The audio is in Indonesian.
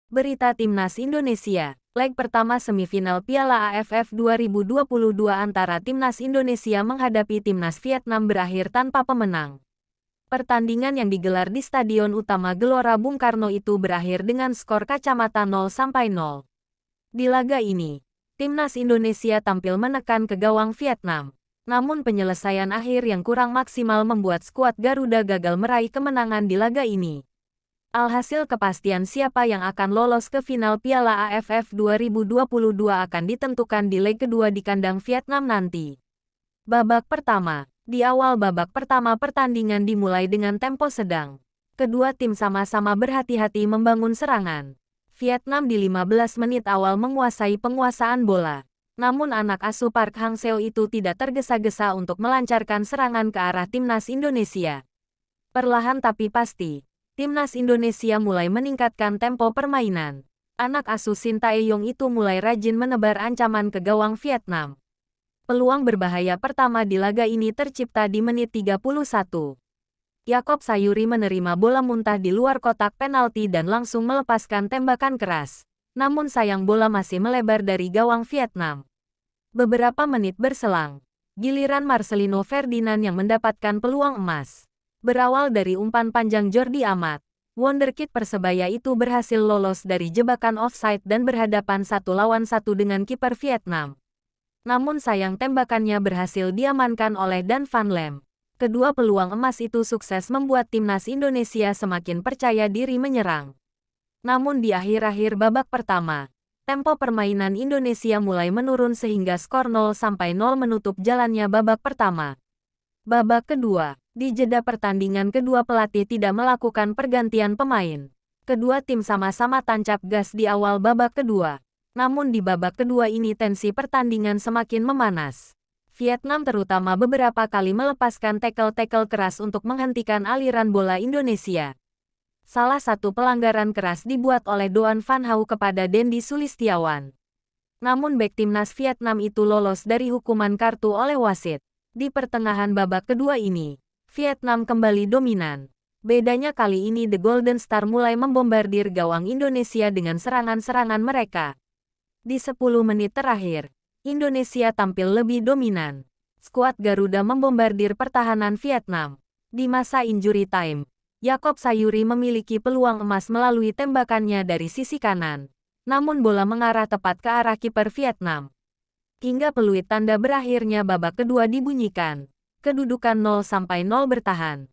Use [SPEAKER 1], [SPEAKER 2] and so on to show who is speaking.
[SPEAKER 1] Berita Timnas Indonesia. Leg pertama semifinal Piala AFF 2022 antara Timnas Indonesia menghadapi Timnas Vietnam berakhir tanpa pemenang. Pertandingan yang digelar di Stadion Utama Gelora Bung Karno itu berakhir dengan skor kacamata 0-0. Di laga ini, Timnas Indonesia tampil menekan ke gawang Vietnam. Namun penyelesaian akhir yang kurang maksimal membuat skuad Garuda gagal meraih kemenangan di laga ini. Alhasil kepastian siapa yang akan lolos ke final Piala AFF 2022 akan ditentukan di leg kedua di kandang Vietnam nanti. Babak pertama. Di awal babak pertama pertandingan dimulai dengan tempo sedang. Kedua tim sama-sama berhati-hati membangun serangan. Vietnam di 15 menit awal menguasai penguasaan bola. Namun anak asuh Park Hang-seo itu tidak tergesa-gesa untuk melancarkan serangan ke arah Timnas Indonesia. Perlahan tapi pasti, Timnas Indonesia mulai meningkatkan tempo permainan. Anak asuh Shin Tae-yong itu mulai rajin menebar ancaman ke gawang Vietnam. Peluang berbahaya pertama di laga ini tercipta di menit 31. Yakob Sayuri menerima bola muntah di luar kotak penalti dan langsung melepaskan tembakan keras. Namun sayang bola masih melebar dari gawang Vietnam. Beberapa menit berselang, giliran Marcelino Ferdinand yang mendapatkan peluang emas. Berawal dari umpan panjang Jordi Amat, wonderkid Persebaya itu berhasil lolos dari jebakan offside dan berhadapan 1-1 dengan kiper Vietnam. Namun sayang tembakannya berhasil diamankan oleh Dan Van Lem. Kedua peluang emas itu sukses membuat Timnas Indonesia semakin percaya diri menyerang. Namun di akhir-akhir babak pertama, tempo permainan Indonesia mulai menurun sehingga skor 0-0 menutup jalannya babak pertama. Babak kedua. Di jeda pertandingan kedua pelatih tidak melakukan pergantian pemain. Kedua tim sama-sama tancap gas di awal babak kedua. Namun di babak kedua ini tensi pertandingan semakin memanas. Vietnam terutama beberapa kali melepaskan tackle-tackle keras untuk menghentikan aliran bola Indonesia. Salah satu pelanggaran keras dibuat oleh Doan Van Hau kepada Dendi Sulistiawan. Namun bek timnas Vietnam itu lolos dari hukuman kartu oleh wasit. Di pertengahan babak kedua ini, Vietnam kembali dominan. Bedanya kali ini The Golden Star mulai membombardir gawang Indonesia dengan serangan-serangan mereka. Di 10 menit terakhir, Indonesia tampil lebih dominan. Skuad Garuda membombardir pertahanan Vietnam. Di masa injury time, Yakob Sayuri memiliki peluang emas melalui tembakannya dari sisi kanan. Namun bola mengarah tepat ke arah kiper Vietnam. Hingga peluit tanda berakhirnya babak kedua dibunyikan. Kedudukan 0-0 bertahan.